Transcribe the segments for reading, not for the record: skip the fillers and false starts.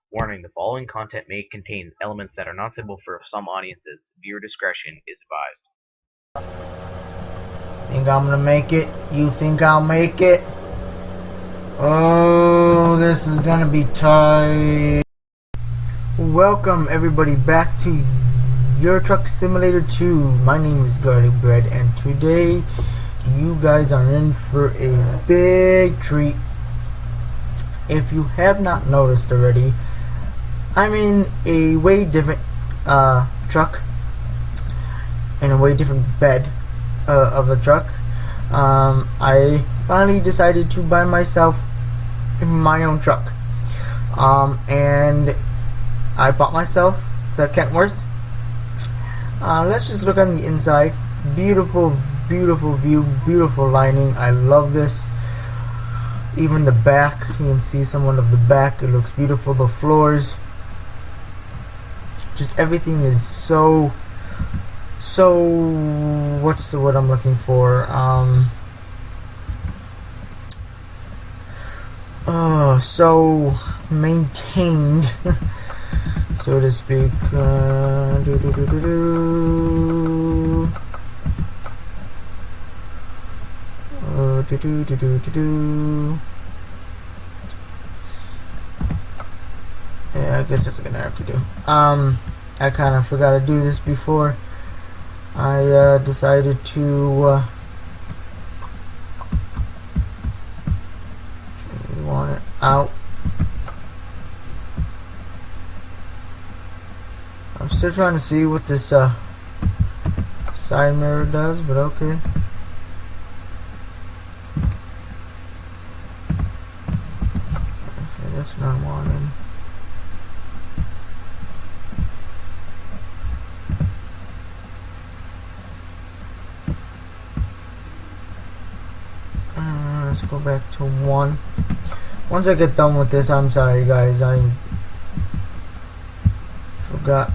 Warning: the following content may contain elements that are not suitable for some audiences. Viewer discretion is advised. Think I'm gonna make it? You think I'll make it? Oh, this is gonna be tight. Welcome everybody back to Euro Truck Simulator 2. My name is Garlic Bread, and today you guys are in for a big treat. If you have not noticed already, I'm in a way different truck, in a way different bed of a truck. I finally decided to buy myself my own truck, and I bought myself the Kentworth. Let's just look on the inside. Beautiful view, beautiful lining. I love this. Even the back, you can see somewhat of the back. It looks beautiful. The floors, just everything is so what's the word I'm looking for? So maintained, so to speak. Yeah, I guess that's gonna have to do. I kind of forgot to do this before. I decided to want it out. I'm still trying to see what this side mirror does, but okay. Okay, that's what I wanted. Let's go back to 1. Once I get done with this, I'm sorry guys, I forgot.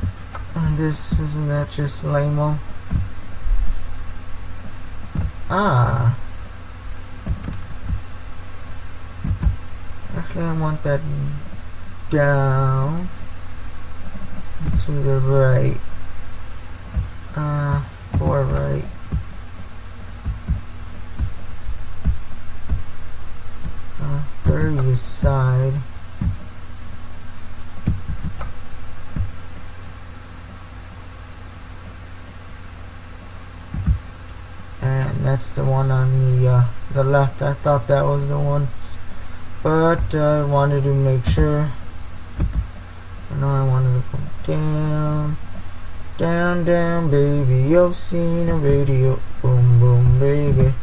This, isn't that just lame-o? Actually I want that down to the right. 4 right. 30 side. And that's the one on the left. I thought that was the one, but I wanted to make sure. No, I wanted to go down, baby. You've seen a radio, boom, boom, baby.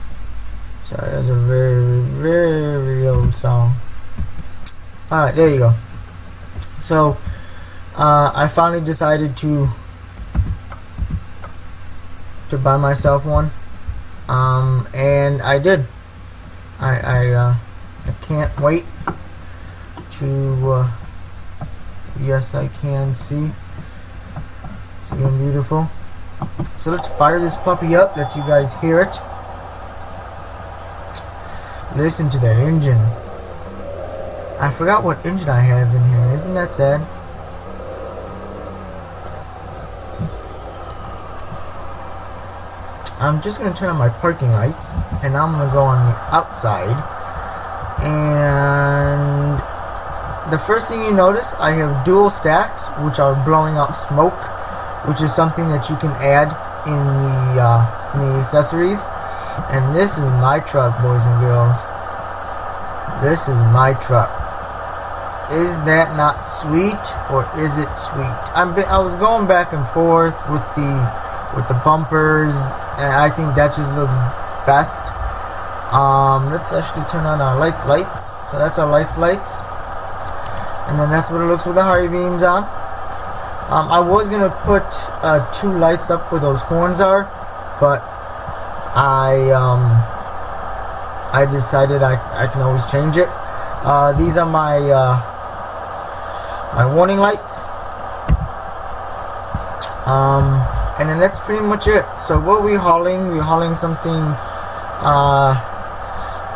Sorry, that's a very old song. Alright, there you go. So, I finally decided to buy myself one. And I did. I can't wait to, yes, I can see. It's even beautiful. So let's fire this puppy up, let you guys hear it. Listen to that engine. I forgot what engine I have in here. Isn't that sad? I'm just going to turn on my parking lights, and I'm going to go on the outside. And the first thing you notice, I have dual stacks, which are blowing out smoke, which is something that you can add in the accessories. And this is my truck, boys and girls. This is my truck. Is that not sweet, or is it sweet? I was going back and forth with the bumpers, and I think that just looks best. Let's actually turn on our lights. So that's our lights, and then that's what it looks with the high beams on. I was gonna put 2 lights up where those horns are, but I decided I can always change it. These are my my warning lights. And then that's pretty much it. So what we're hauling something.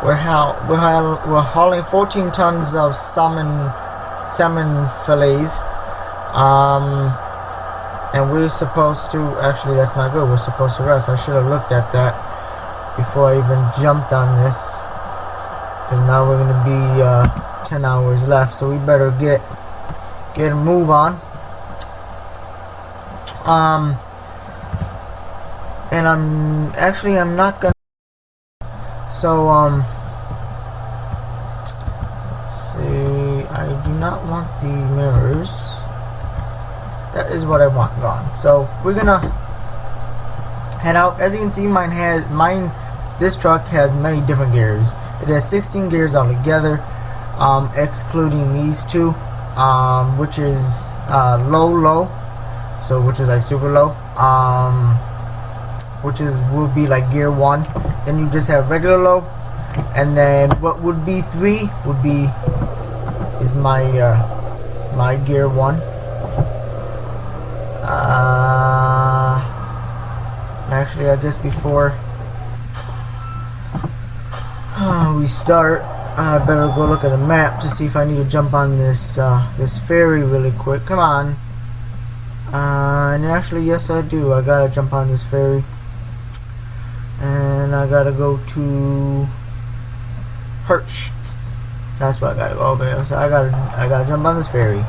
We're hauling 14 tons of salmon salmon fillets. And we're supposed to, actually that's not good, we're supposed to rest. I should have looked at that before I even jumped on this, because now we're going to be 10 hours left, so we better get a move on. And I'm not gonna, so let's see, I do not want the mirrors. That is what I want gone. So we're gonna head out. As you can see, this truck has many different gears. It has 16 gears altogether, excluding these two, which is low, so which is like super low, which will be like gear 1. Then you just have regular low, and then what would be 3 is my gear 1. Actually, I guess before we start, I better go look at a map to see if I need to jump on this ferry really quick. Come on. And actually, yes, I do. I gotta jump on this ferry, and I gotta go to Hertz. That's where I gotta go. Okay, so I gotta jump on this ferry.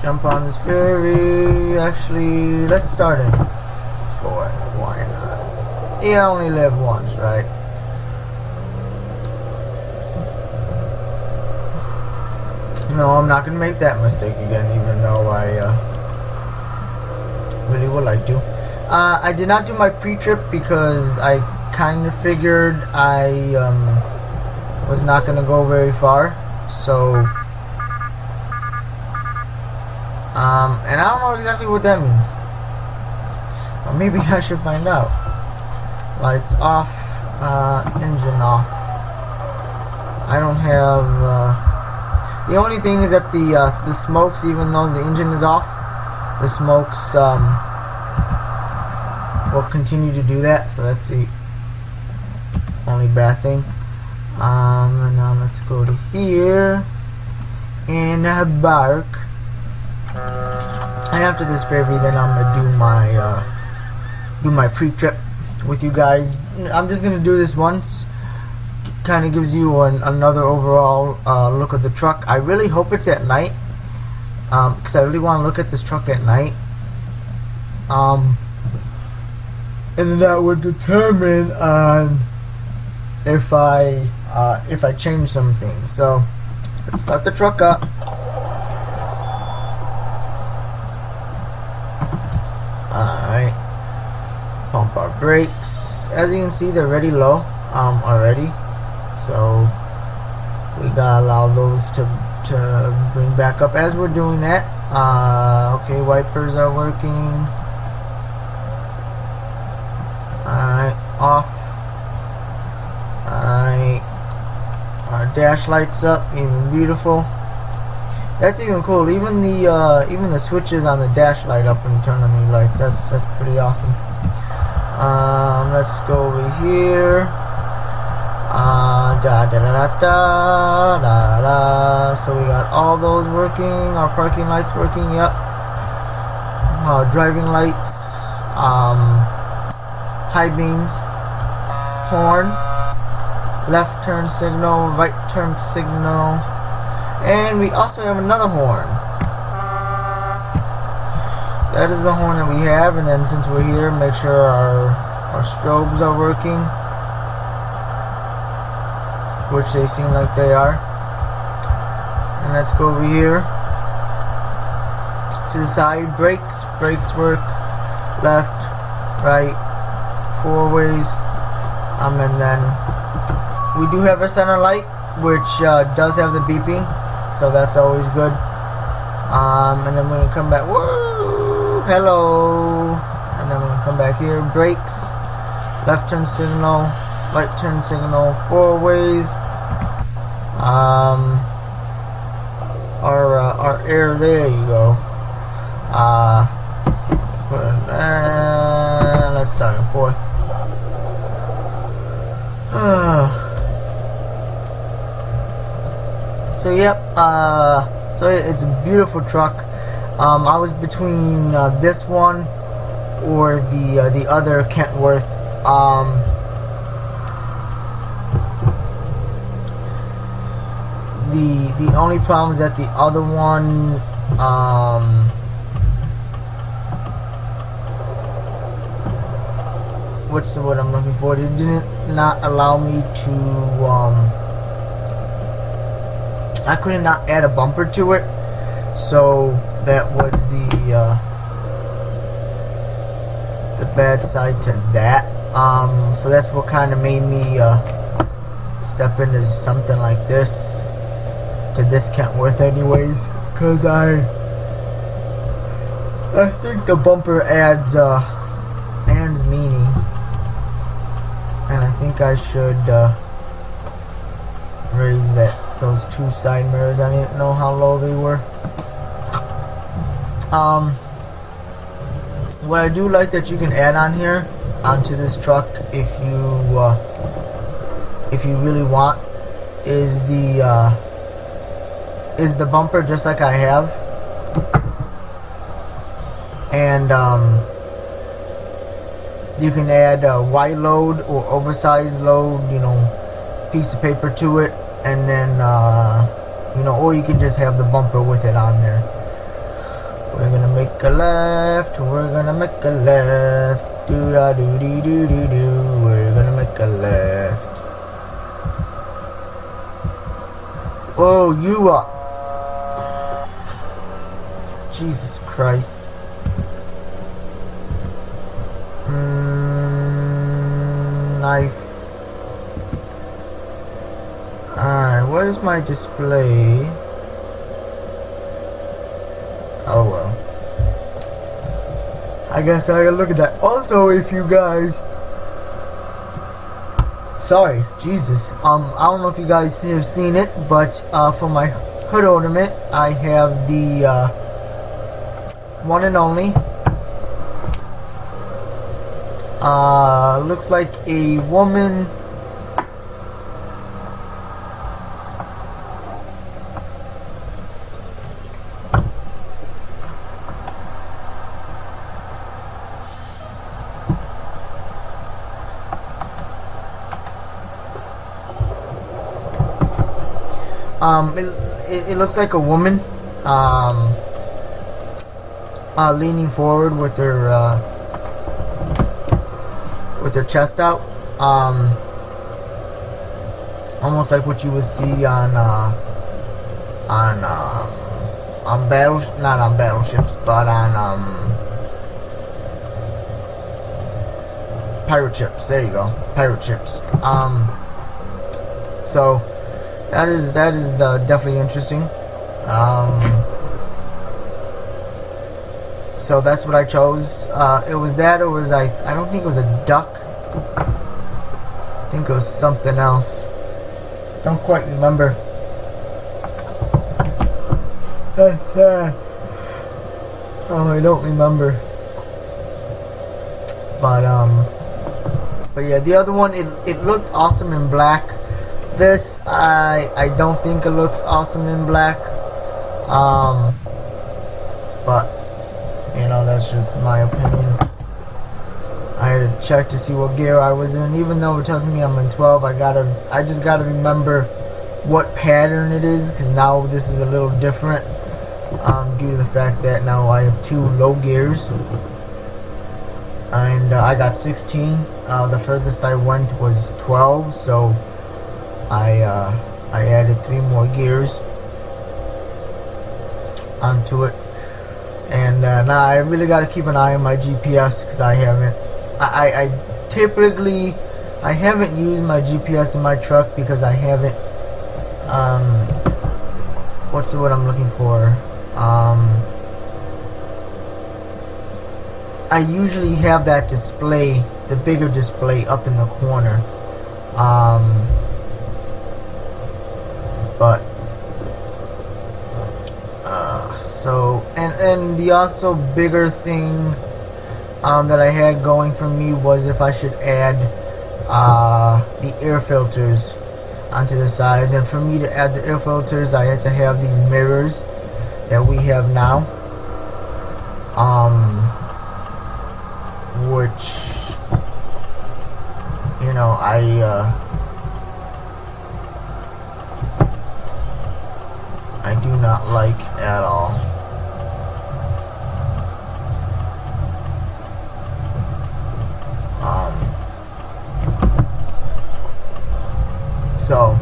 Jump on this ferry. Actually, let's start in 4. Why not? You only live once, right? No, I'm not gonna make that mistake again, even though I really would like to. I did not do my pre-trip because I kind of figured I was not gonna go very far. So. And I don't know exactly what that means. Or maybe I should find out. Lights off, engine off. I don't have, the only thing is that the smokes, even though the engine is off, the smokes, will continue to do that, so that's the only bad thing. And now let's go to here, and bark. And after this ferry, then I'm gonna do my pre-trip with you guys. I'm just gonna do this once. Kind of gives you another overall look of the truck. I really hope it's at night, because I really want to look at this truck at night. And that would determine on if I change some things. So let's start the truck up. Alright, pump our brakes. As you can see, they're already low already, so we gotta allow those to bring back up as we're doing that. Okay, wipers are working. Alright, off. Alright, our dash lights up, even beautiful. That's even cool. Even the switches on the dash light up and turn on the lights. That's pretty awesome. Let's go over here. So we got all those working. Our parking lights working. Yep. Our driving lights. High beams. Horn. Left turn signal. Right turn signal. And we also have another horn. That is the horn that we have. And then since we're here, make sure our strobes are working, which they seem like they are. And let's go over here to the side. Brakes work. Left, right, 4 ways. And then we do have a center light, which does have the beeping. So that's always good. And then we're gonna come back. Woo! Hello. And then we're gonna come back here. Brakes, left turn signal, right turn signal, 4 ways. Our air. There you go. Let's start in 4th. So yep. So it's a beautiful truck. I was between this one or the other Kentworth. The only problem is that the other one, what's the word I'm looking for? It didn't not allow me to, I could not add a bumper to it, so that was the bad side to that. So that's what kind of made me step into something like this, to this Kentworth anyways, because I think the bumper adds meaning, and I think I should raise those two side mirrors. I didn't know how low they were. What I do like that you can add on here onto this truck if you really want is the bumper, just like I have, and you can add a white load or oversized load, piece of paper to it, and then or you can just have the bumper with it on there. We're gonna make a left, we're gonna make a left, do da do dee do doo doo, we're gonna make a left. Oh, you are, Jesus Christ. Knife. Alright, what is my display? Oh well. I guess I gotta look at that. Also, if you guys, sorry, Jesus. I don't know if you guys have seen it, but for my hood ornament, I have the one and only. Looks like a woman. It looks like a woman, leaning forward with her chest out, almost like what you would see on not on battleships, but on pirate ships. There you go, pirate ships. So that is definitely interesting. So that's what I chose. It was that, or was I don't think it was a duck. I think it was something else. Don't quite remember. That's sad. Oh, I don't remember. But yeah, the other one, it looked awesome in black. This, I don't think it looks awesome in black. But that's just my opinion. I had to check to see what gear I was in. Even though it tells me I'm in 12, I just gotta remember what pattern it is, because now this is a little different, due to the fact that now I have 2 low gears, and I got 16. The furthest I went was 12, so I added 3 more gears onto it. And now I really got to keep an eye on my GPS, because I haven't used my GPS in my truck, because I haven't what's the word I'm looking for, I usually have that display, the bigger display, up in the corner, but so, and the also bigger thing that I had going for me was if I should add the air filters onto the sides, and for me to add the air filters I had to have these mirrors that we have now, which, you know, I do not like at all. So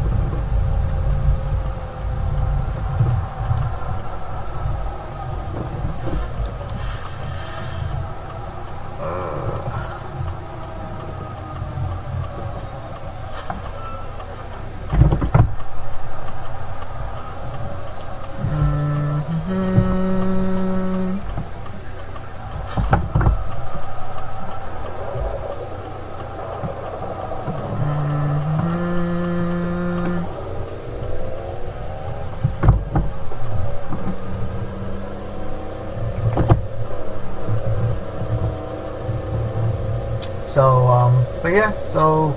but yeah, so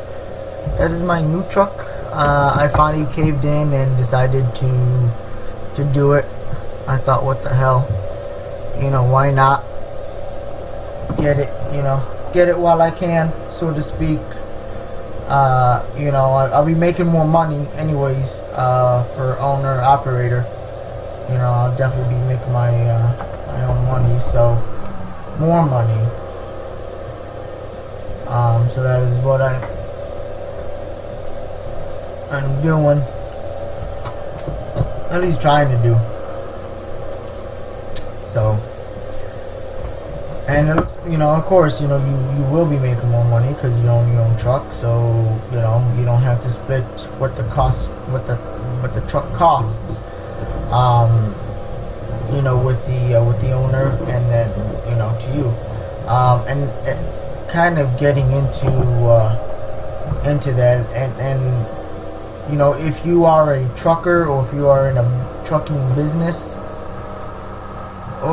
that is my new truck. I finally caved in and decided to do it. I thought, what the hell, you know, why not get it, you know, get it while I can, so to speak. You know, I'll be making more money anyways, for owner operator. You know, I'll definitely be making my own money, so more money. So that is what I'm doing, at least trying to do. So, and it looks, you know, of course, you know, you will be making more money because you own your own truck, so, you know, you don't have to split what the truck costs, you know, with the owner, and then, you know, to you, and kind of getting into that, and you know, if you are a trucker or if you are in a trucking business, okay,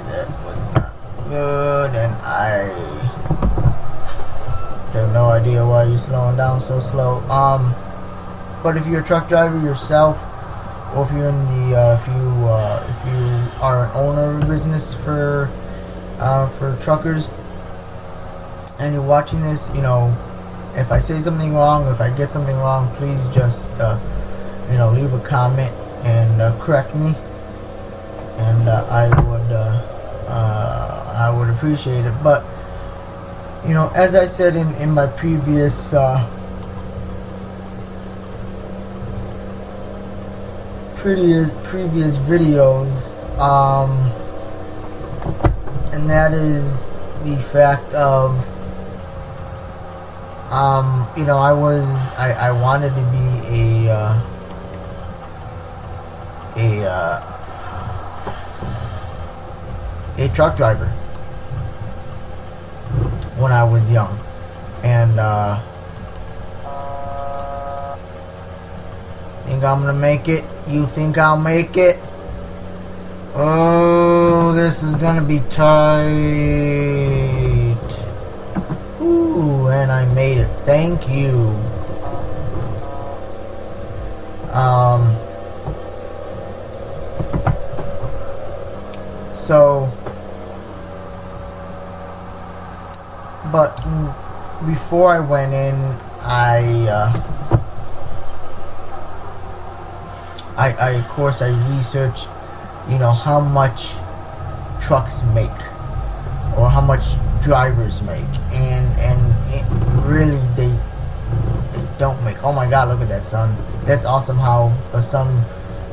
that was not good, and I have no idea why you're slowing down so slow. But if you're a truck driver yourself, or if you're in the if you are an owner of a business for truckers, and you're watching this, you know, if I say something wrong, if I get something wrong, please just you know, leave a comment and correct me, and I would appreciate it. But, you know, as I said in my previous videos, and that is the fact of, you know, I wanted to be a truck driver when I was young, and think I'm gonna make it? You think I'll make it? Oh, this is gonna be tight. Ooh, and I made it. Thank you. So, but before I went in, of course I researched, you know, how much trucks make, or how much drivers make, and it really they don't make. Oh my god, look at that sun. That's awesome how the sun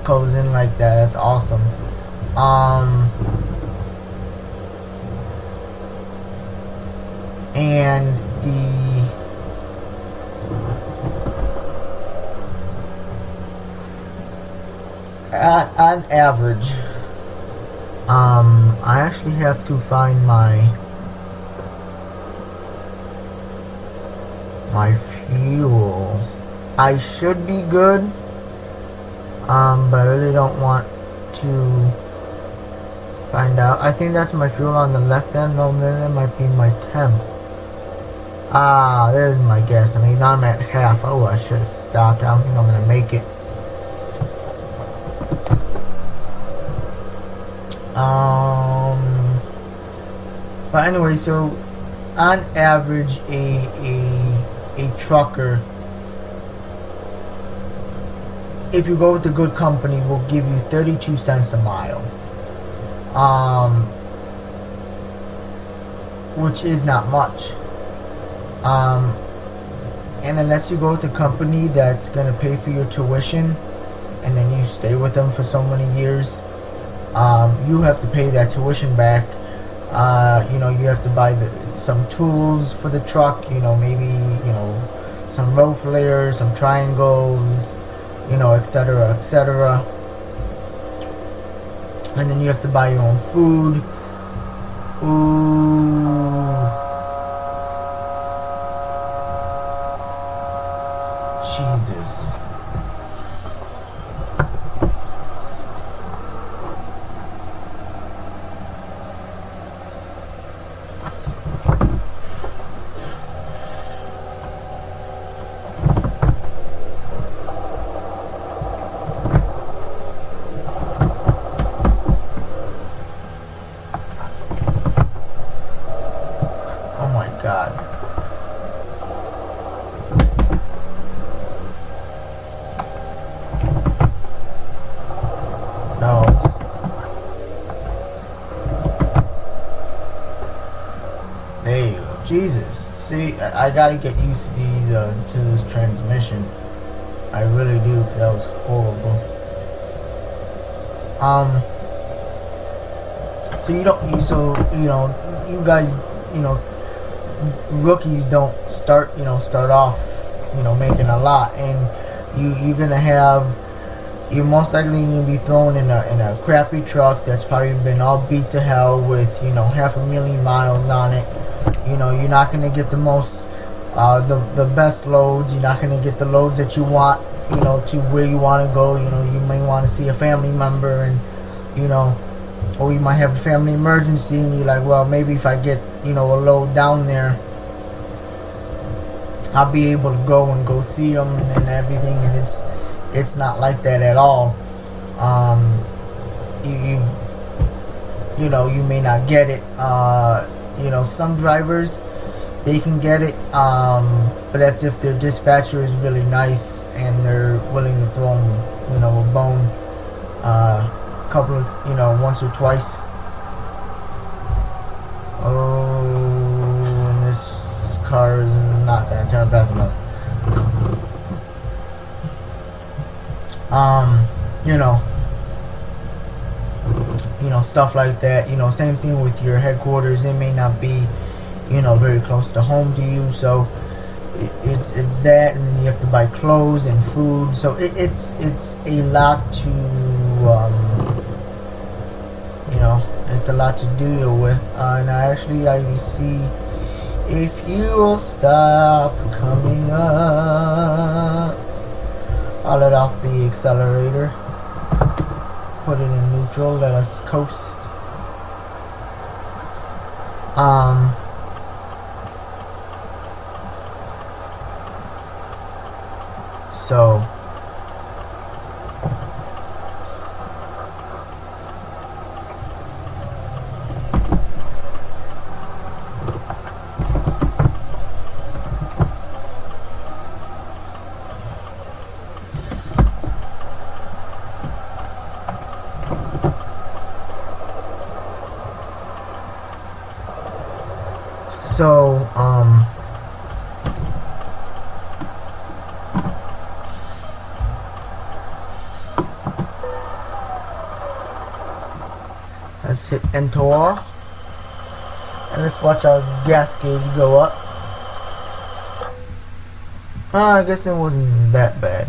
goes in like that. That's awesome. And on average, I actually have to find my fuel. I should be good, but I really don't want to find out. I think that's my fuel on the left end. No, then that might be my temp. Ah, there's my guess. I mean, I'm at half. Oh, I should have stopped. I don't think I'm gonna make it. But anyway, so on average, a trucker, if you go with a good company, will give you 32 cents a mile. Which is not much. And unless you go with a company that's gonna pay for your tuition, and then you stay with them for so many years, you have to pay that tuition back. You have to buy some tools for the truck. Maybe some road flares, some triangles, etc., etc. And then you have to buy your own food. Ooh. Jesus. Oh my God. No. There you go. Jesus. See, I gotta get used to these, to this transmission. I really do, 'cause that was horrible. So you guys, rookies don't start off, making a lot, and you're most likely going to be thrown in a crappy truck that's probably been all beat to hell with 500,000 miles on it. You're not going to get the most the best loads. You're not going to get the loads that you want, to where you want to go. You may want to see a family member, and or you might have a family emergency, and you're like, well, maybe if I get a load down there, I'll be able to go see them and everything. And it's not like that at all. You may not get it. Some drivers, they can get it, but that's if their dispatcher is really nice and they're willing to throw them a bone, couple of once or twice. Oh, and this car is not gonna turn fast enough. Stuff like that. Same thing with your headquarters. It may not be very close to home to you, so it's that, and then you have to buy clothes and food. So it's a lot to it's a lot to deal with. And I see if you will stop coming up. I'll let off the accelerator, put it in neutral, let us coast. So let's hit enter, and let's watch our gas gauge go up. I guess it wasn't that bad.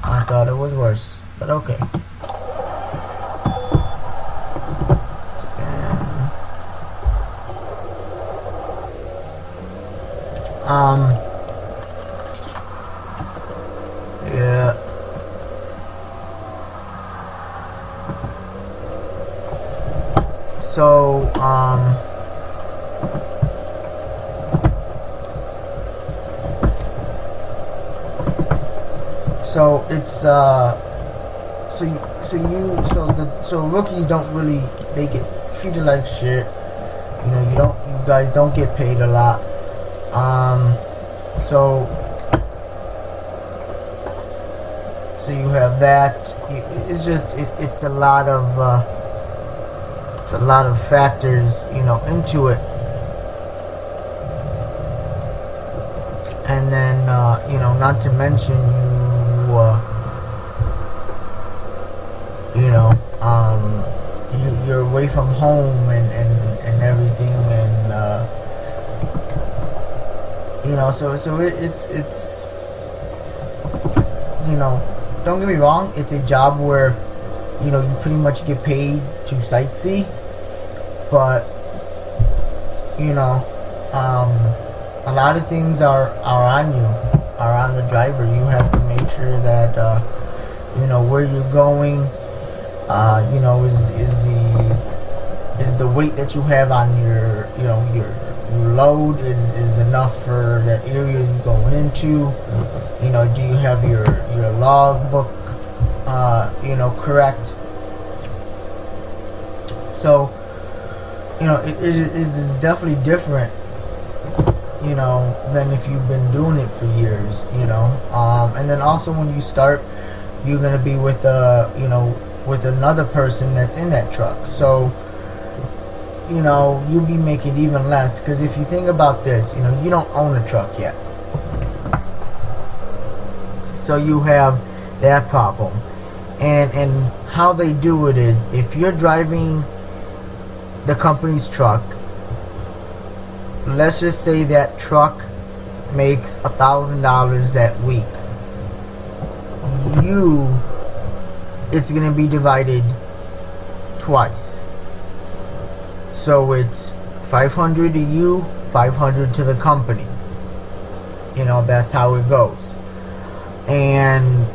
I thought it was worse, but okay. Yeah. So, So it's so rookies don't really, they get treated like shit. You guys don't get paid a lot. So you have that. It's just it's a lot of factors, into it. And then not to mention you're away from home and everything, and so it's don't get me wrong, it's a job where you pretty much get paid to sightsee, but a lot of things are on you, are on the driver. You have to make sure that where you're going is the weight that you have on your your load is enough for that area you're going into. Do you have your log book correct? So it is definitely different than if you've been doing it for years. And then also when you start, you're gonna be with with another person that's in that truck, so you'll be making even less, because if you think about this, you don't own a truck yet, so you have that problem. And how they do it is, if you're driving the company's truck, let's just say that truck makes $1,000 that week, it's gonna be divided twice. So it's 500 to you, 500 to the company. That's how it goes. And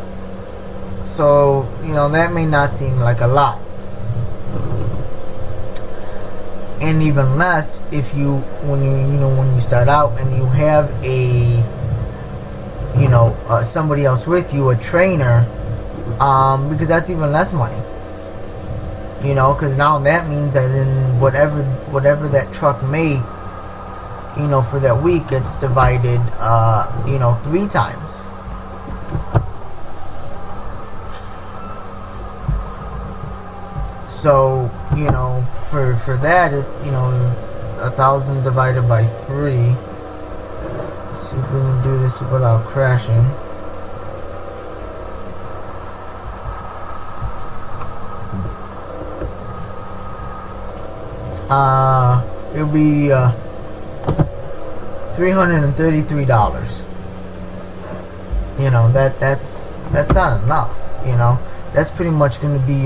so, that may not seem like a lot. And even less if when you start out and you have a somebody else with you, a trainer, because that's even less money. Because now that means that then whatever that truck made, for that week, it's divided, 3 times. So, for that, 1,000 divided by 3. Let's see if we can do this without crashing. It'll be $333. That's not enough. That's pretty much going to be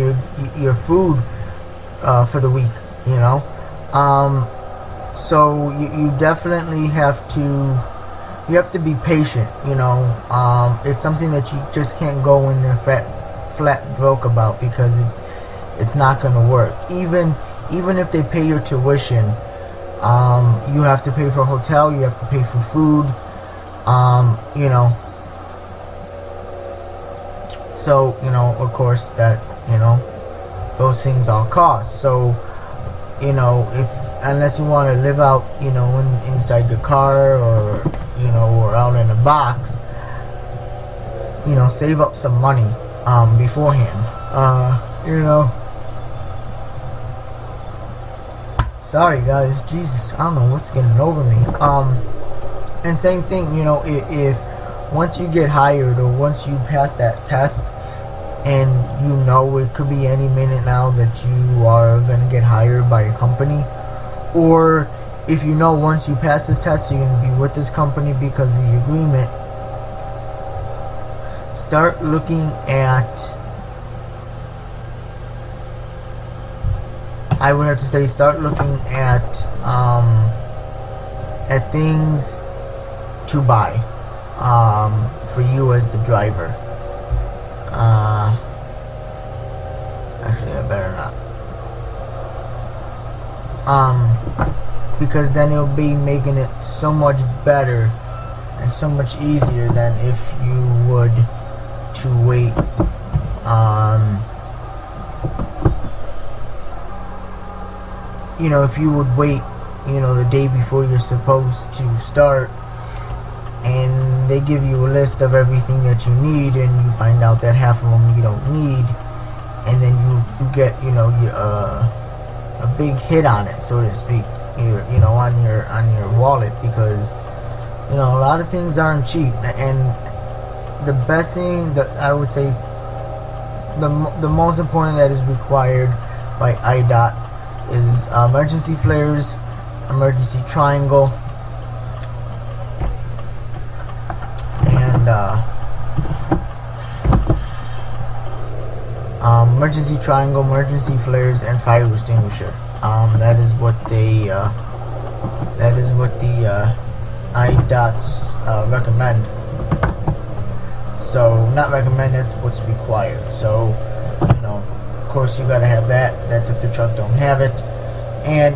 your food for the week. So you definitely have to be patient. It's something that you just can't go in there flat broke about, because it's not going to work. Even if they pay your tuition, you have to pay for a hotel, you have to pay for food, so, of course that, those things all cost. So, unless you want to live out, inside your car, or, or out in a box, save up some money, beforehand, Sorry guys, Jesus, I don't know what's getting over me. And same thing, if once you get hired, or once you pass that test, and it could be any minute now that you are gonna get hired by a company, or if once you pass this test you're gonna be with this company because of the agreement, start looking at, I would have to say, start looking at things to buy for you as the driver. Actually, I better not. Because then it'll be making it so much better and so much easier than if you would to to wait if you would wait the day before you're supposed to start, and they give you a list of everything that you need, and you find out that half of them you don't need, and then you get a big hit on it, so to speak, on your wallet, because a lot of things aren't cheap. And the best thing that I would say, the most important that is required by IDOT is emergency flares, emergency triangle, and emergency triangle, emergency flares, and fire extinguisher. That is what the IDOTs recommend. So not recommend, that's what's required. So of course you gotta have that. That's if the truck don't have it. And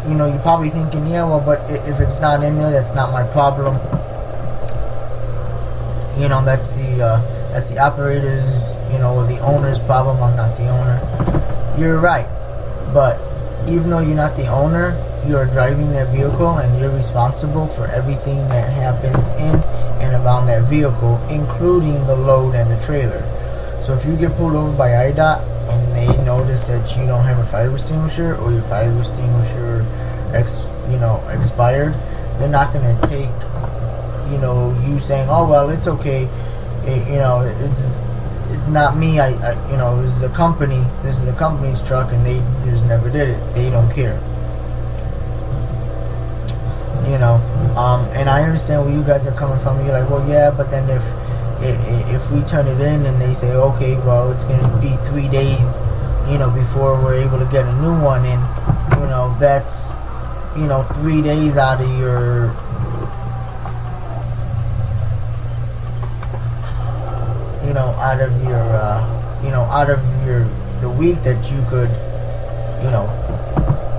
you're probably thinking, yeah, well, but if it's not in there, that's not my problem. That's the operator's, or the owner's problem. I'm not the owner. You're right, but even though you're not the owner, you're driving that vehicle, and you're responsible for everything that happens in and around that vehicle, including the load and the trailer. So if you get pulled over by IDOT and they notice that you don't have a fire extinguisher, or your fire extinguisher expired, they're not going to take you saying, oh well, it's okay, it's not me, this is the company's truck, and they just never did it. They don't care. And I understand where you guys are coming from. You're like, well, yeah, but then if we turn it in and they say, okay, well, it's going to be 3 days, before we're able to get a new one in, that's, 3 days out of your, the week that you could,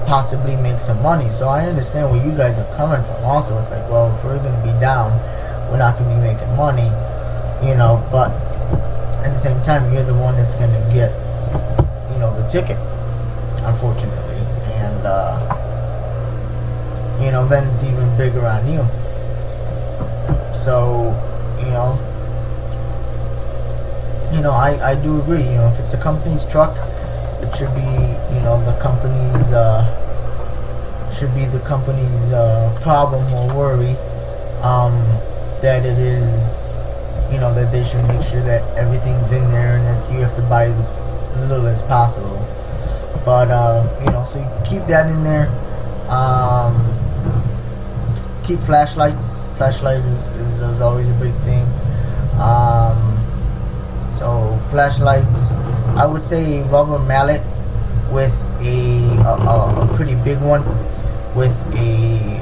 possibly make some money. So I understand where you guys are coming from. Also, it's like, well, if we're going to be down, we're not going to be making money, but at the same time, you're the one that's going to get, the ticket, unfortunately, and then it's even bigger on you. So, I do agree. If it's a company's truck, it should be, the company's problem or worry, that it is, that they should make sure that everything's in there, and that you have to buy as little as possible. But so you keep that in there. Keep flashlights. Flashlights is always a big thing. So flashlights, I would say rubber mallet with a pretty big one, with a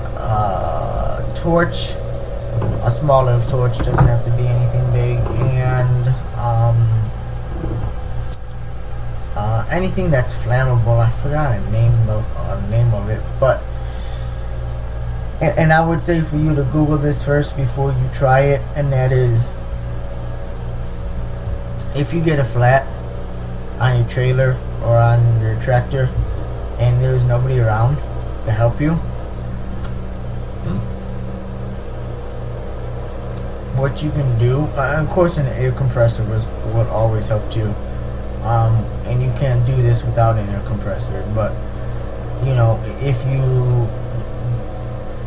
torch, a smaller torch, doesn't have to be anything big, and anything that's flammable. I forgot the name of it, but and I would say for you to Google this first before you try it, and that is, if you get a flat on your trailer or on your tractor and there's nobody around to help you, what you can do, of course an air compressor will always help too, and you can't do this without an air compressor, but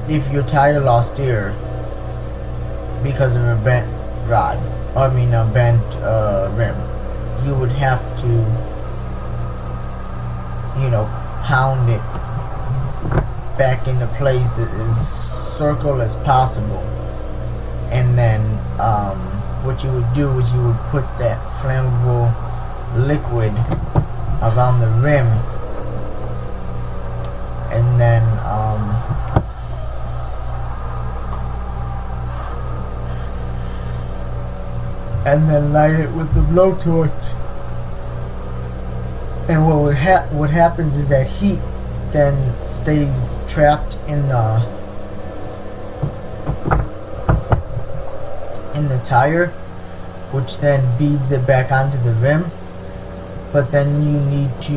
if your tire lost air because of a bent rod, a bent rim, you would have to pound it back into place as circle as possible, and then what you would do is you would put that flammable liquid around the rim, and then light it with the blowtorch. And what happens is that heat then stays trapped in the which then beads it back onto the rim. But then you need to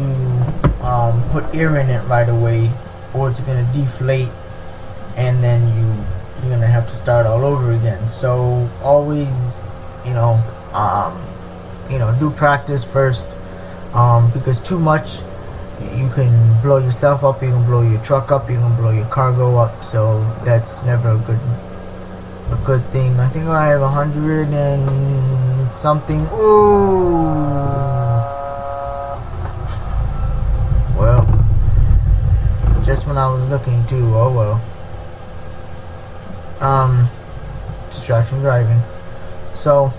put air in it right away, or it's gonna deflate, and then you're gonna have to start all over again. So always, do practice first, because too much, you can blow yourself up, you can blow your truck up, you can blow your cargo up. So that's never a good thing. I think I have 100 and something. Ooh. Well, just when I was looking too. Oh well. Distraction driving. So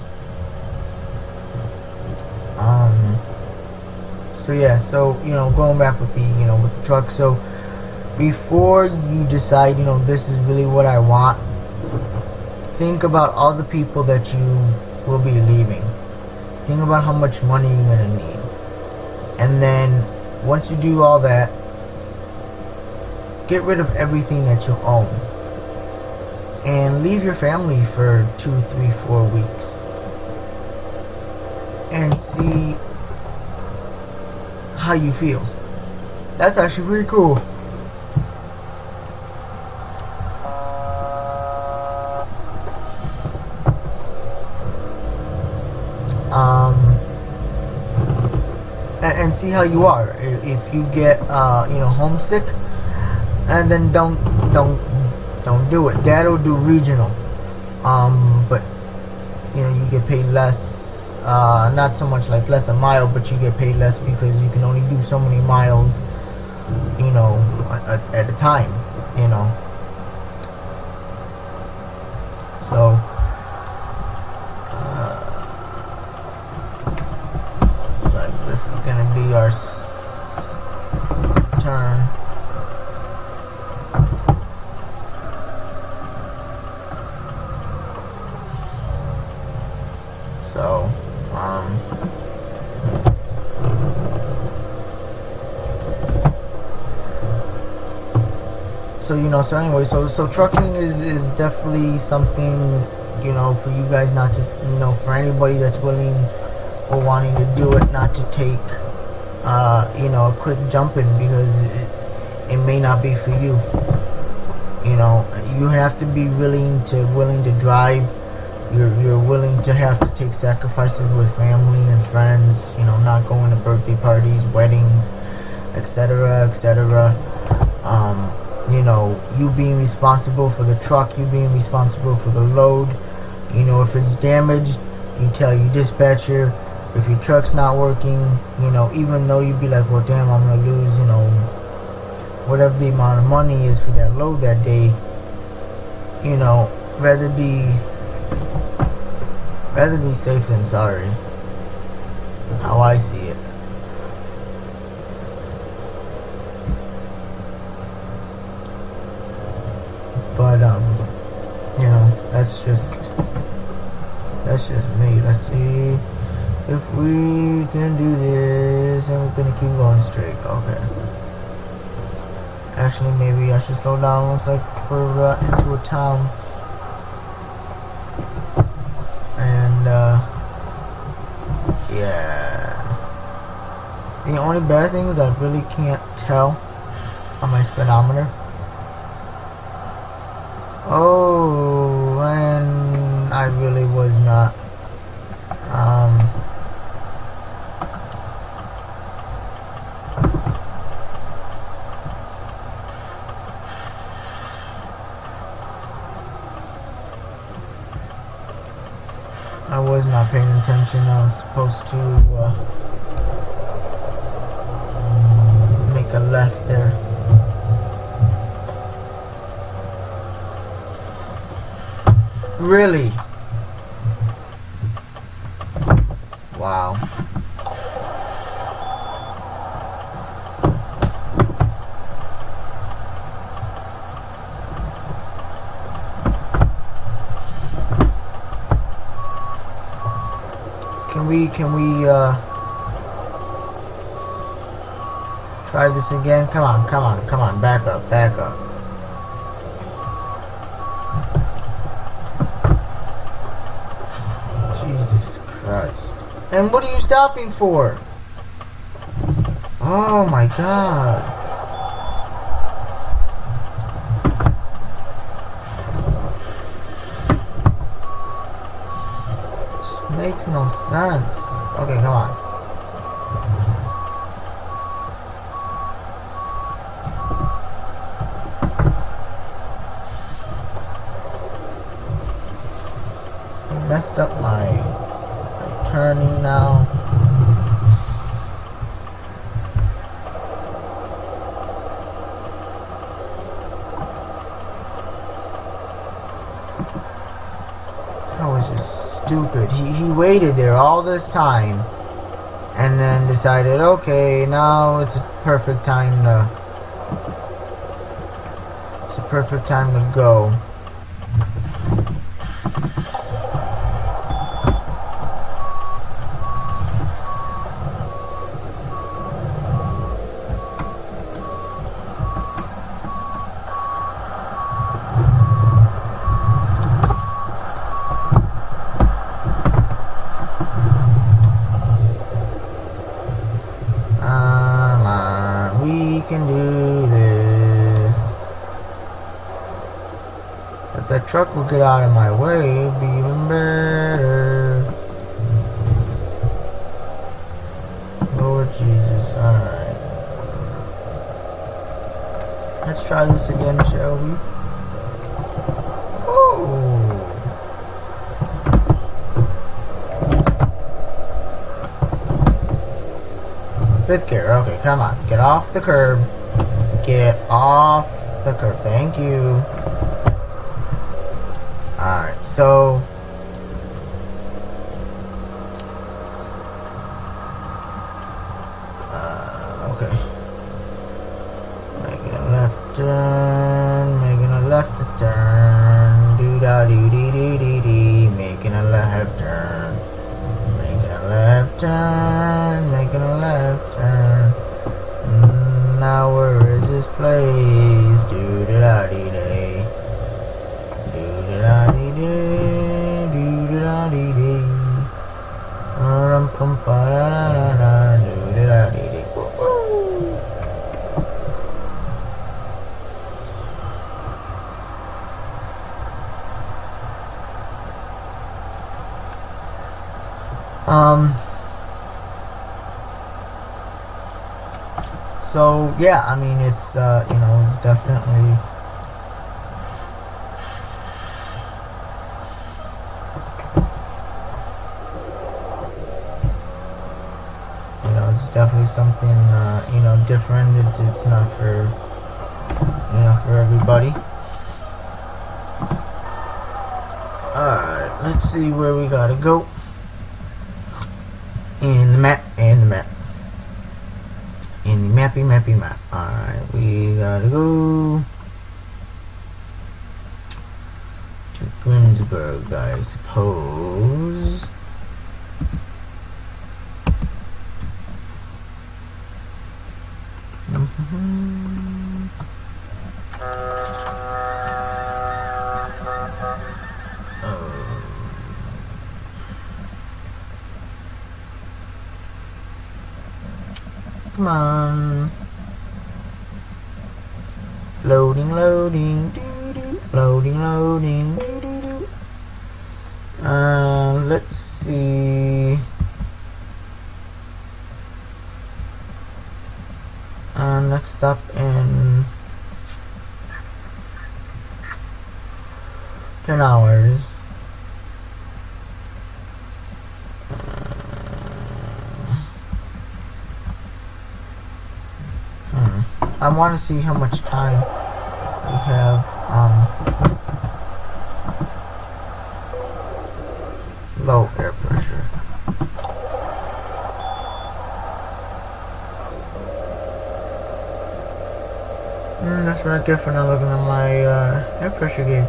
yeah, so going back with the truck. So before you decide, this is really what I want, think about all the people that you will be leaving. Think about how much money you're gonna need, and then once you do all that, get rid of everything that you own and leave your family for 2, 3, 4 weeks and see how you feel. That's actually pretty cool. And see how you are. If you get homesick, and then don't do it. That'll do regional. But you get paid less. Not so much like less a mile, but you get paid less because you can only do so many miles, at a time. So. This is gonna be our turn. So, so anyway, so trucking is definitely something, for you guys not to, for anybody that's willing or wanting to do it, not to take a quick jump in, because it may not be for you. You have to be willing to drive. You're willing to have to take sacrifices with family and friends, not going to birthday parties, weddings, etc., etc. You being responsible for the truck, you being responsible for the load. If it's damaged, you tell your dispatcher. If your truck's not working, even though you'd be like, well, damn, I'm gonna lose, whatever the amount of money is for that load that day, rather be safe than sorry. How I see it. But that's just me. Let's see if we can do this, and we're gonna keep going straight. Okay. Actually, maybe I should slow down once we're into a town. And yeah. The only bad thing is I really can't tell on my speedometer. Oh, and I really was not. I was not paying attention. I was supposed to make a left there. Really? Wow. Can we try this again? Come on, back up. Jesus And what are you stopping for? Oh my god. Just makes no sense. Okay, come on. I messed up my turning now. That was just stupid. He waited there all this time and then decided, okay, now it's a perfect time to go. We can do this. If that truck will get out of my way, it'd be even better. Lord Jesus, alright. Let's try this again, shall we? Oh! Fifth gear, okay, come on. Get off the curb. Get off the curb. Thank you. Alright, so okay. Making a left turn, making a left turn, doo da dee dee dee dee dee, making a left turn, making a left turn, making a left turn. Now where is this place? Doo da dee dee, doo da dee dee, doo da dee dee, rum pum pa da da da, doo da dee dee. So yeah, I mean it's you know, it's definitely something you know, different. It's not for, you know, for everybody. Alright, let's see where we gotta go. In the map. In the mappy map. Alright, we gotta go to Greensburg, I suppose. Come on. Loading, doo-doo. Loading, doo-doo. Let's see. Next stop in 10 hours. I want to see how much time we have. Low air pressure. That's what I get for not looking at my air pressure gauge.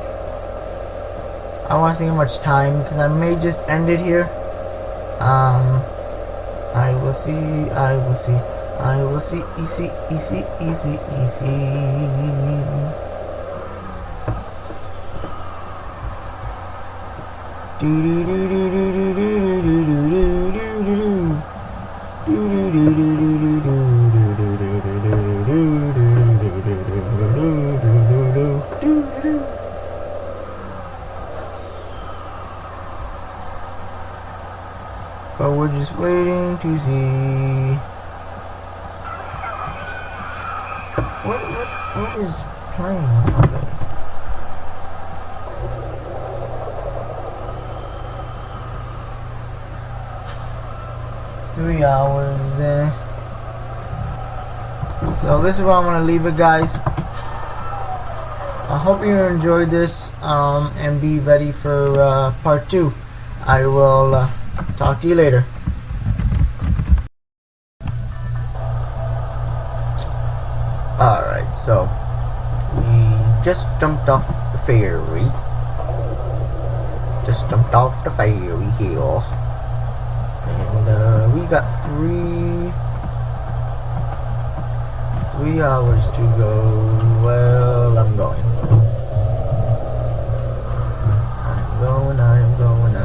I want to see how much time, because I may just end it here. I will see. Easy. Do do do do do do do do do do do. But we're just waiting to see what is playing. Okay. Three hours. So this is where I'm gonna leave it, guys. I hope you enjoyed this, and be ready for part 2. I will talk to you later. Alright, so we just jumped off the ferry. Just jumped off the ferry here. And we got 3 hours to go. Well, I'm going. I'm going.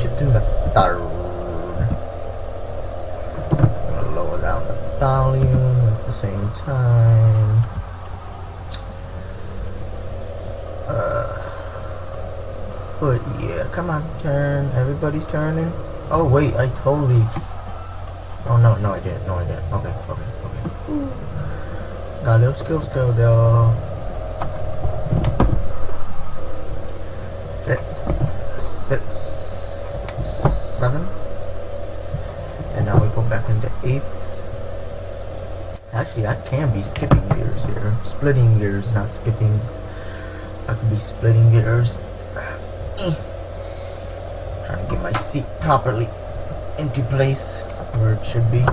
Shifting the third. Gonna lower down the volume at the same time. But yeah, come on, turn. Everybody's turning. Oh wait, I totally. Oh no, I didn't. Okay. Got a little skill there. 5th, 6th, 7th, and now we go back into 8th. Actually, I can be skipping gears here. Splitting gears, not skipping. I could be splitting gears. Trying to get my seat properly into place where it should be.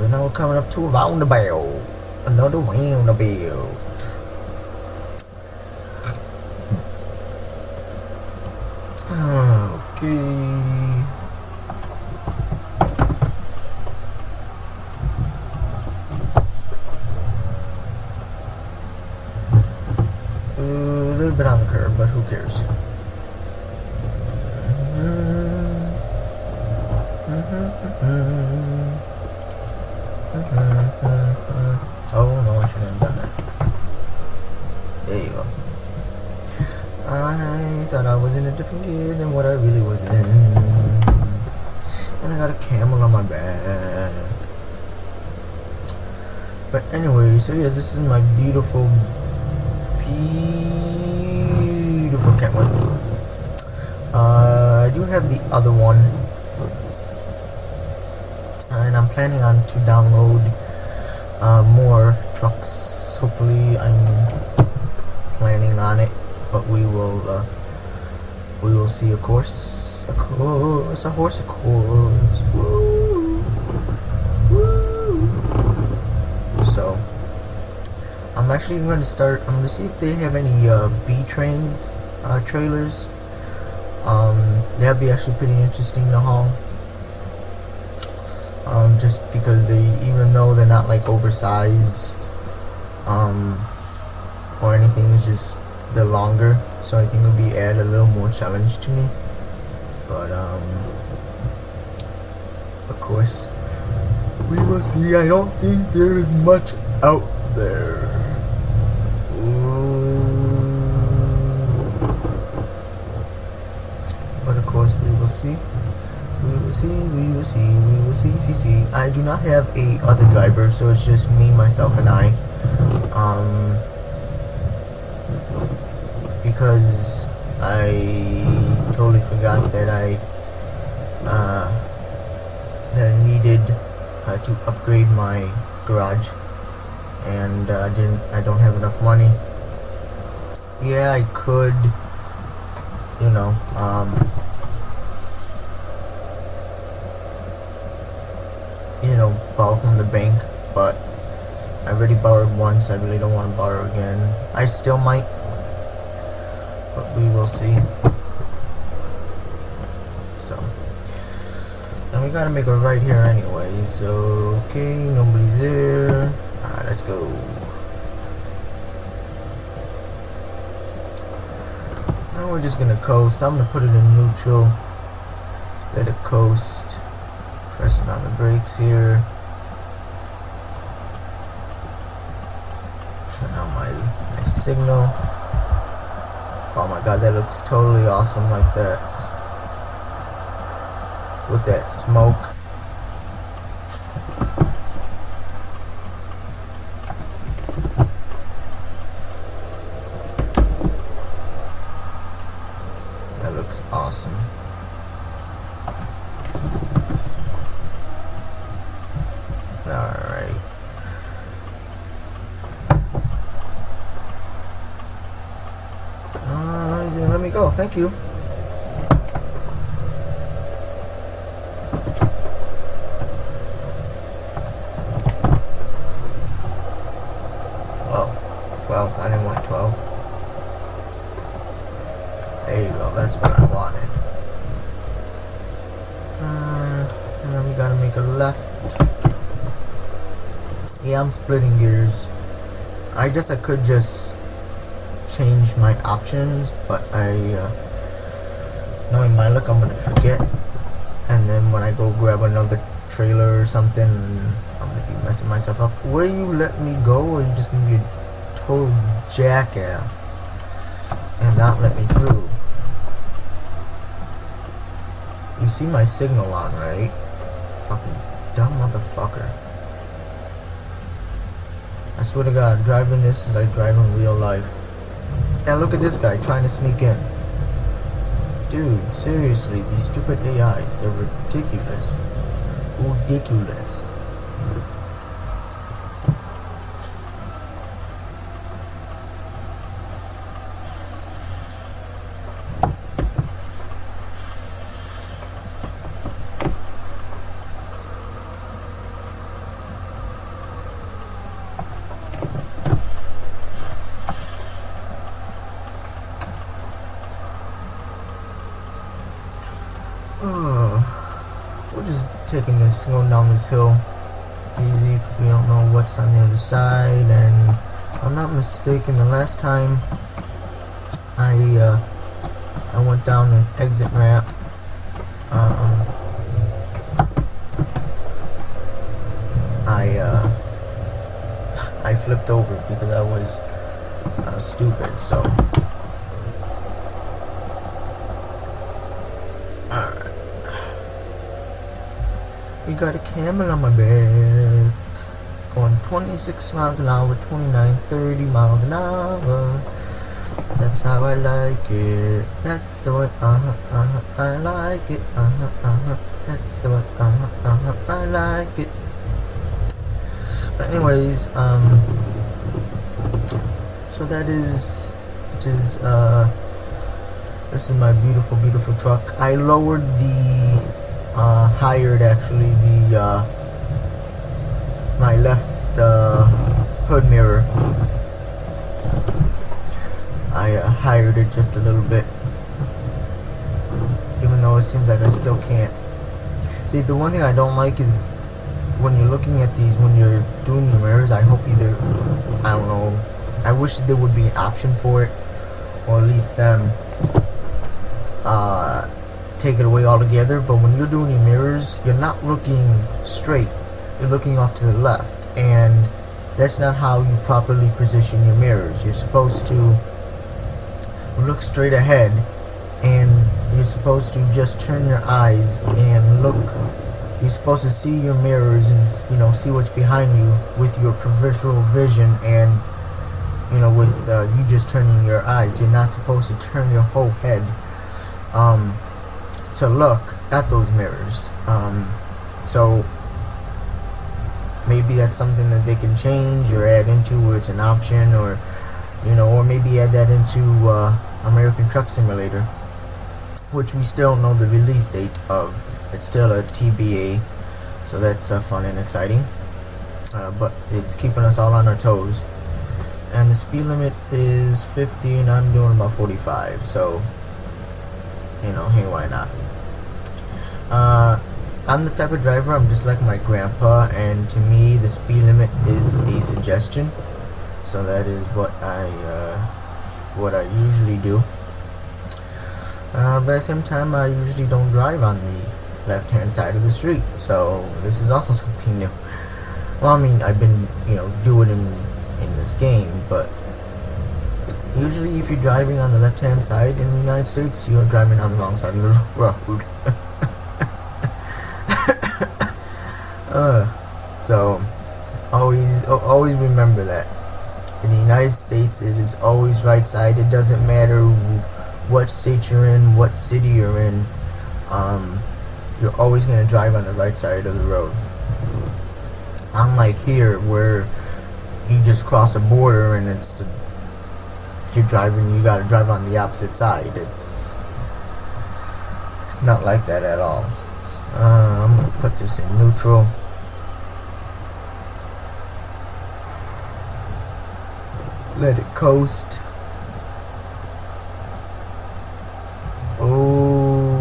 Now we're coming up to a roundabout. Another roundabout. Okay. A little bit on the curve, but who cares? Oh no, I shouldn't have done that. There you go. I thought I was in a different gear than what I really was in. And I got a camel on my back. But anyway, so yes, this is my beautiful Kenworth. I do have the other one, and I'm planning on to download more trucks. Hopefully, I'm planning on it, but we will see. Of course, a horse. Woo. Woo. So I'm actually going to start. I'm going to see if they have any B trains trailers. That'd be actually pretty interesting to haul. Just because even though they're not like oversized, or anything, it's just they're longer. So I think it'll be add a little more challenge to me. But of course, we will see. I don't think there is much out there. But of course, we will see. See. I do not have a other driver, so it's just me, myself, and I. Because I totally forgot that I needed to upgrade my garage, and I don't have enough money. Yeah, I could, borrow from the bank, but I already borrowed once. I really don't want to borrow again. I still might, but we will see. So, and we gotta make a right here anyway. So, okay, nobody's there. Alright, let's go. And we're just gonna coast. I'm gonna put it in neutral. Let it coast. Pressing on the brakes here. Turn on my signal. Oh my god, that looks totally awesome like that. With that smoke. That looks awesome. Alright. He's gonna let me go. Thank you. Oh, 12. I didn't want 12. There you go. That's what I wanted. And then we gotta make a left. Yeah, I'm splitting gears. I guess I could just change my options, but knowing my luck, I'm gonna forget. And then when I go grab another trailer or something, I'm gonna be messing myself up. Will you let me go, or are you just gonna be a total jackass and not let me through? You see my signal on, right? Fucking dumb motherfucker. I swear to God, driving this is like driving real life. Now look at this guy trying to sneak in. Dude, seriously, these stupid AIs, they're ridiculous. Ridiculous. We're just taking this, going down this hill easy because we don't know what's on the other side. And if I'm not mistaken, the last time I went down an exit ramp, I flipped over because I was stupid. So we got a camel on my back, going 26 miles an hour, 29, 30 miles an hour. That's how I like it. That's the way, I like it. That's the way, I like it. But anyways, so that is, this is my beautiful, beautiful truck. I lowered hired actually my left hood mirror. I hired it just a little bit, even though it seems like I still can't. See, the one thing I don't like is when you're looking at these, when you're doing your mirrors, I hope either, I don't know, I wish there would be an option for it, or at least them take it away altogether. But when you're doing your mirrors, you're not looking straight, you're looking off to the left, and that's not how you properly position your mirrors. You're supposed to look straight ahead, and you're supposed to just turn your eyes and look. You're supposed to see your mirrors and, you know, see what's behind you with your peripheral vision, and, you know, with you just turning your eyes. You're not supposed to turn your whole head to look at those mirrors. So maybe that's something that they can change or add into, where it's an option, or, you know, or maybe add that into American Truck Simulator, which we still don't know the release date of. It's still a TBA, so that's fun and exciting, but it's keeping us all on our toes. And the speed limit is 50 and I'm doing about 45, so, you know, hey, why not? I'm the type of driver, I'm just like my grandpa, and to me the speed limit is a suggestion. So that is what I usually do. But at the same time, I usually don't drive on the left-hand side of the street, so this is also something new. Well, I mean, I've been, doing in this game, but usually if you're driving on the left-hand side in the United States, you're driving on the wrong side of the road. So always remember that. In the United States, it is always right side. It doesn't matter what state you're in, what city you're in. You're always going to drive on the right side of the road. Unlike here, where you just cross a border and you got to drive on the opposite side. It's not like that at all. I'm going to put this in neutral. Let it coast. Oh,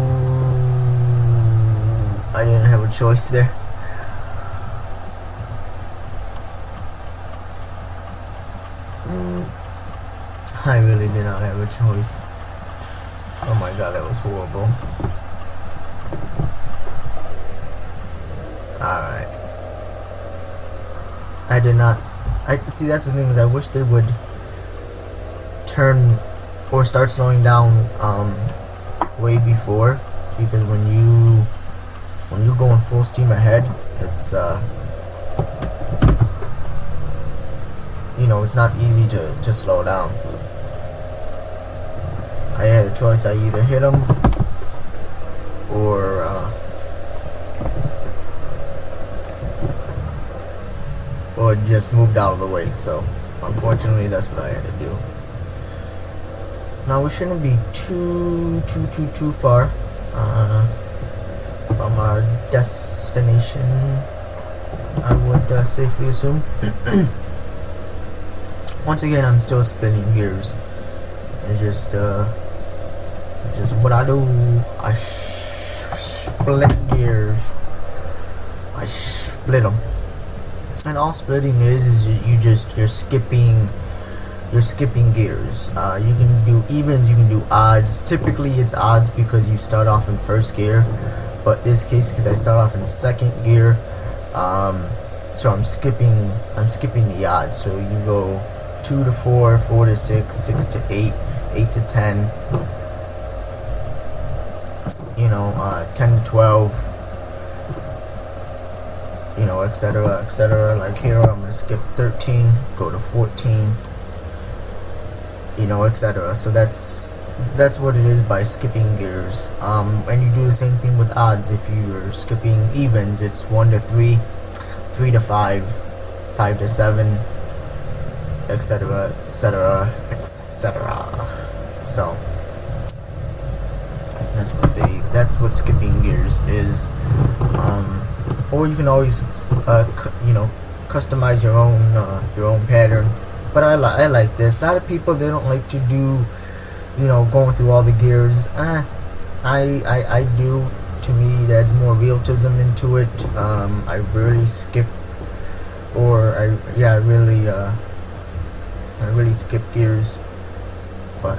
I didn't have a choice there. I really did not have a choice. Oh my god, that was horrible. Alright. See, that's the thing, is I wish they would turn or start slowing down way before, because when you go in full steam ahead, it's it's not easy to slow down. I had a choice. I either hit them or just moved out of the way. So unfortunately, that's what I had to do. Now we shouldn't be too far from our destination, I would safely assume. Once again, I'm still spinning gears. It's just what I do. I split gears. I split them. And all splitting is you're skipping gears. You can do evens, you can do odds. Typically it's odds because you start off in first gear, but this case, because I start off in second gear, so I'm skipping the odds. So you go 2 to 4, 4 to 6, 6 to 8, 8 to 10, 10 to 12, etc., etc. Like here, I'm gonna skip 13, go to 14, etc. So that's what it is by skipping gears. And you do the same thing with odds. If you're skipping evens, it's 1 to 3, 3 to 5, 5 to 7, etc., etc., etc. So that's what skipping gears is. Or you can always customize your own pattern. But I like this. A lot of people, they don't like to do going through all the gears. I do. To me, that's more realism into it. I rarely skip, or I really skip gears. But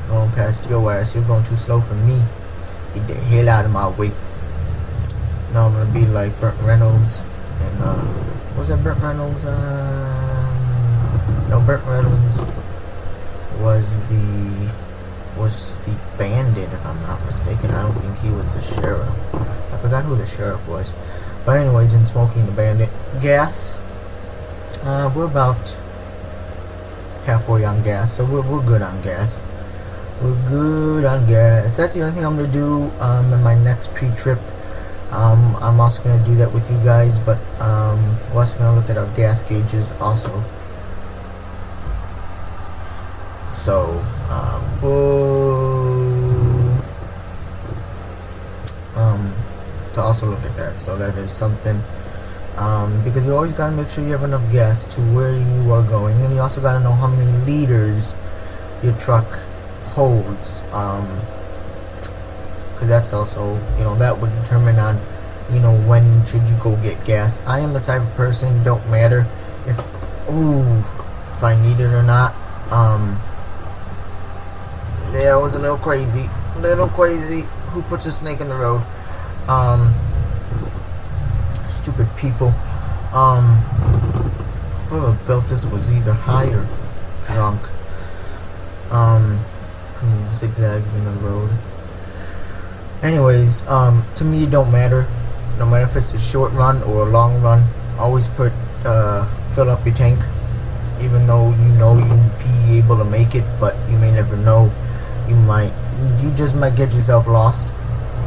going past your ass, you're going too slow for me. Get the hell out of my way. Now I'm gonna be like Burt Reynolds and was that Burt Reynolds? No, Burt Reynolds was the bandit, if I'm not mistaken. I don't think he was the sheriff. I forgot who the sheriff was. But anyways, in Smoking the Bandit, gas. We're about halfway on gas, so we're good on gas. We're good on gas. That's the only thing I'm gonna do in my next pre-trip. I'm also going to do that with you guys, but we're also going to look at our gas gauges also. So, to also look at that. So that is something, because you always got to make sure you have enough gas to where you are going, and you also got to know how many liters your truck holds. Because that's also, that would determine on, when should you go get gas. I am the type of person, don't matter Ooh, if I need it or not. Yeah, it was a little crazy. Little crazy. Who puts a snake in the road? Um, Stupid people. Whoever built this was either high or drunk. Zigzags in the road. Anyways, to me it don't matter. No matter if it's a short run or a long run. Always fill up your tank. Even though you know you'll be able to make it, but you may never know. You just might get yourself lost.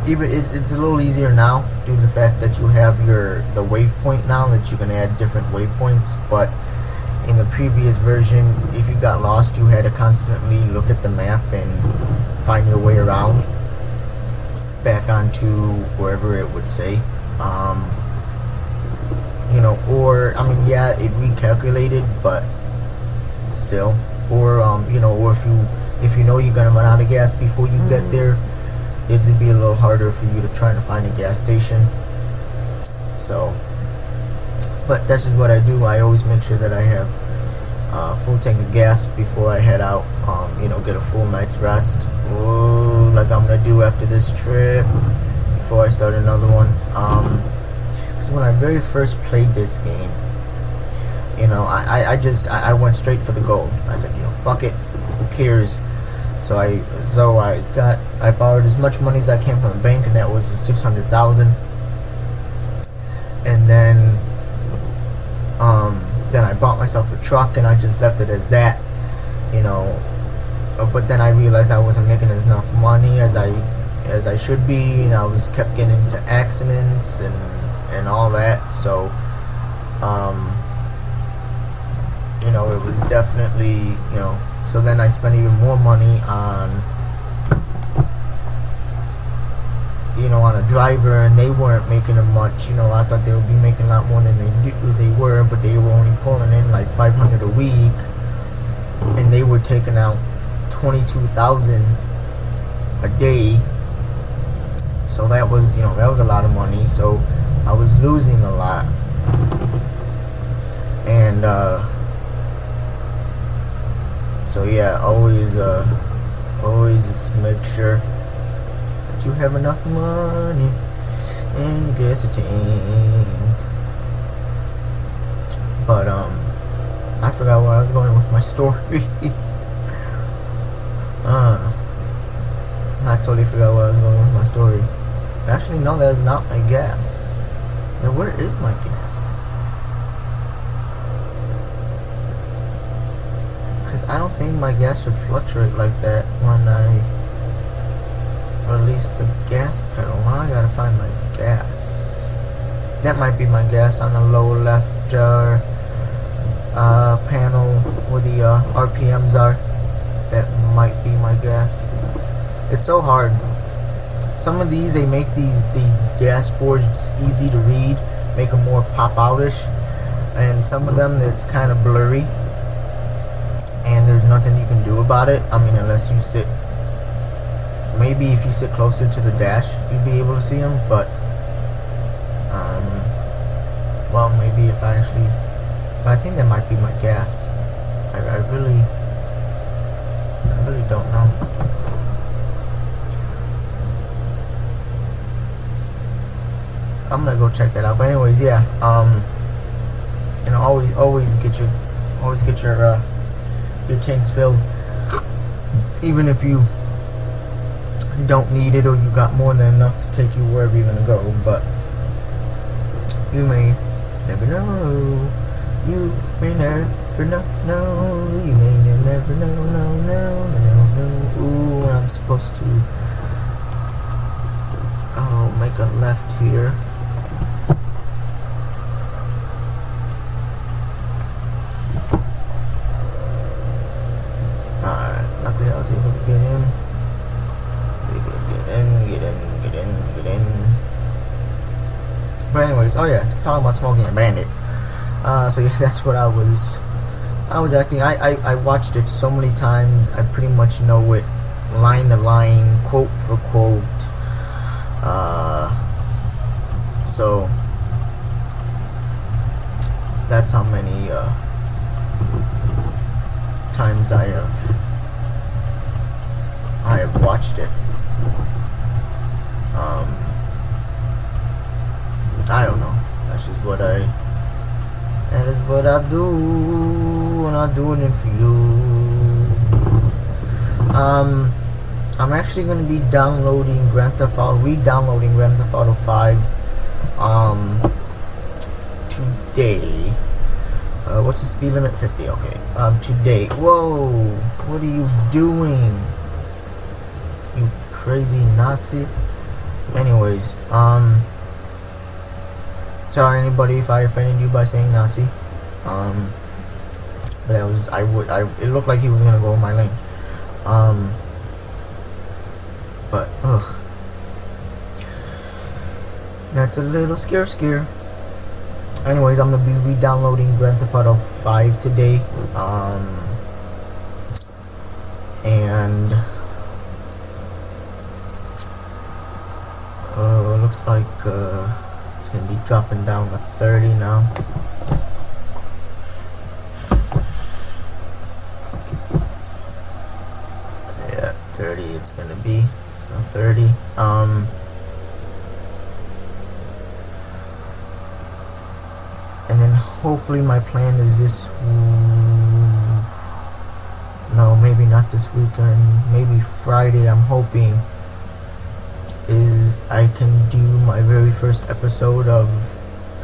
It's a little easier now due to the fact that you have the waypoint now that you can add different waypoints. But in the previous version, if you got lost, you had to constantly look at the map and find your way around back onto wherever it would say. Or I mean, yeah, it recalculated, but still. Or or if you know you're gonna run out of gas before you get there, it would be a little harder for you to try to find a gas station. So, but that's just what I do. I always make sure that I have a full tank of gas before I head out. Get a full night's rest. Ooh, like I'm gonna do after this trip before I start another one. Because when I very first played this game, I went straight for the gold. I said, fuck it, who cares? So I borrowed as much money as I can from the bank, and that was 600,000. And then I bought myself a truck, and I just left it as that, But then I realized I wasn't making enough money as I should be, and I kept getting into accidents and all that. So it was definitely, so then I spent even more money on a driver, and they weren't making them much. I thought they would be making a lot more than they were, but they were only pulling in like 500 a week, and they were taking out 22,000 a day. So that was a lot of money. So I was losing a lot, and so yeah, always make sure that you have enough money and gas a tank. But I forgot where I was going with my story. I totally forgot where I was going with my story. Actually, no, that is not my gas. Now, where is my gas? Because I don't think my gas should fluctuate like that when I release the gas pedal. Now I gotta find my gas. That might be my gas on the lower left panel where the RPMs are. That might be my gas. It's so hard. Some of these, they make these dashboards easy to read, make them more pop-outish, and some of them it's kind of blurry, and there's nothing you can do about it. I mean, unless you sit, maybe if you sit closer to the dash, you'd be able to see them. But well, maybe if I actually, but I think that might be my gas. I really don't know. I'm gonna go check that out. But anyways, yeah. Always get your tanks filled, even if you don't need it or you got more than enough to take you wherever you're gonna go. But you may never know. You may never know. You may never know. No. Ooh, I'm supposed to make a left here. Luckily I was able to get in. Get in. But anyways, oh yeah, talking about smoking a bandit. So yeah, that's what I was acting. I watched it so many times, I pretty much know it line to line, quote for quote. So that's how many times I have watched it. I don't know. That's just what that is what I do when I'm doing it for you. I'm actually gonna be downloading re-downloading Grand Theft Auto 5 today. What's the speed limit? 50, okay. Today. Whoa, what are you doing? You crazy Nazi. Anyways, sorry anybody if I offended you by saying Nazi. But it looked like he was gonna go in my lane. But that's a little scare. Anyways, I'm gonna be re-downloading Grand Theft Auto 5 today. And looks like it's gonna be dropping down to 30 now. Yeah, 30 it's gonna be. So 30. And then hopefully my plan is this. No, maybe not this weekend. Maybe Friday. I'm hoping is I can do my very first episode of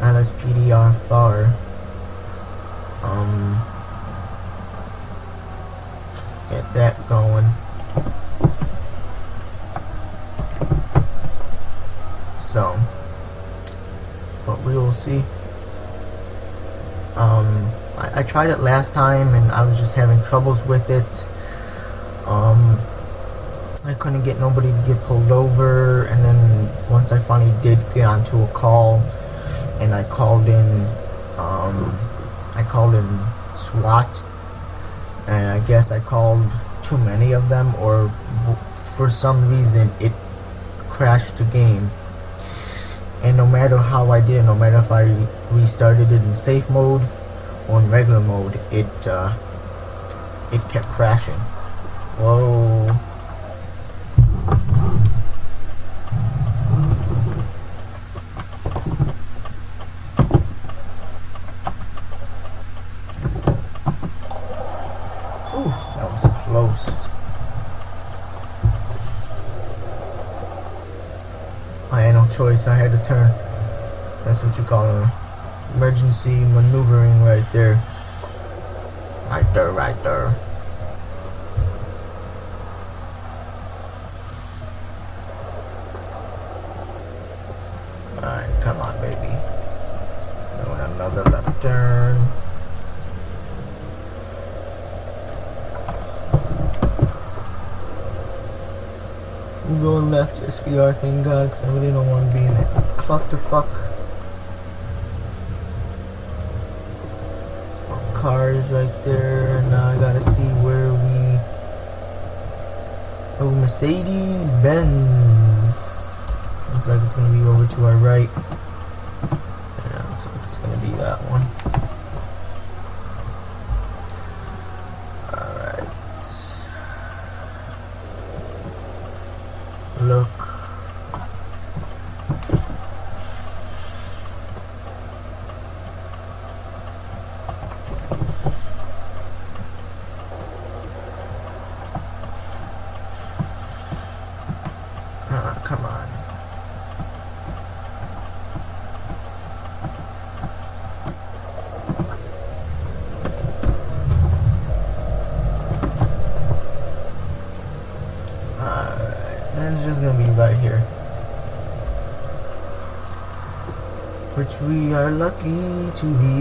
LSPDR4. Get that going. So, but we will see. I tried it last time and I was just having troubles with it. I couldn't get nobody to get pulled over, and then once I finally did get onto a call, and I called in SWAT, and I guess I called too many of them, or for some reason it crashed the game. And no matter how I did, no matter if I restarted it in safe mode or in regular mode, it kept crashing. Whoa. Ooh, that was close. I had no choice, I had to turn. That's what you call an emergency maneuvering right there. Right there. Alright, come on baby. Doing another left turn. I'm going left, SPR, thank God, because I really don't want to be in a clusterfuck. Cars right there. Now I gotta see where we. Oh, Mercedes Benz. Looks like it's gonna be over to our right. Yeah, looks like it's gonna be that one. Look. Come on. And it's just gonna be right here. Which we are lucky to be.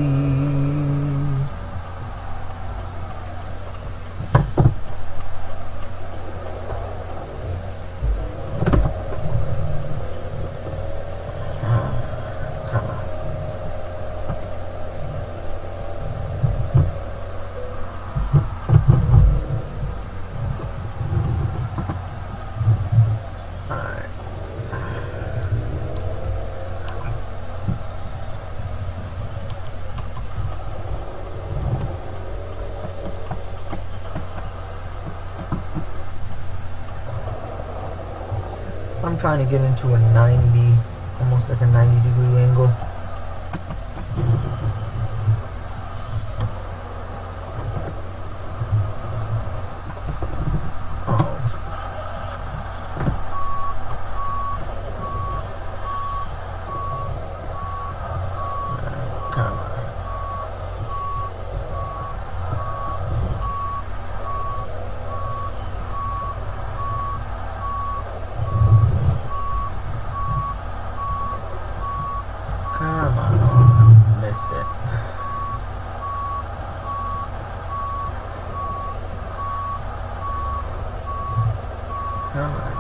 I'm trying to get into a 90, almost like a 90-degree angle. Come on, miss it. Come on.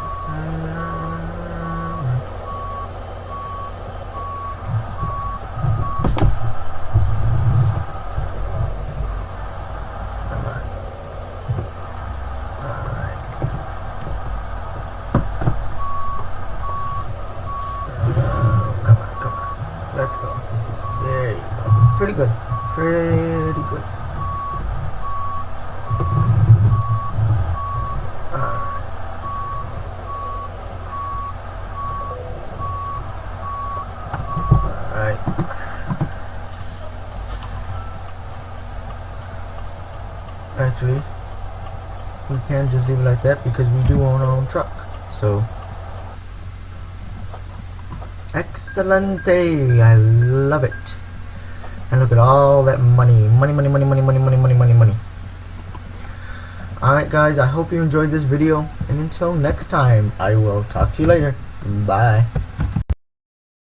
Come on. Alright. Come on, come on. Let's go. There you go. Pretty good. Pretty good. Alright. Actually, we can't just leave it like that because we do own our own truck. So, excelente! I love it. And look at all that money. Money. Alright guys, I hope you enjoyed this video. And until next time, I will talk to you later. Bye.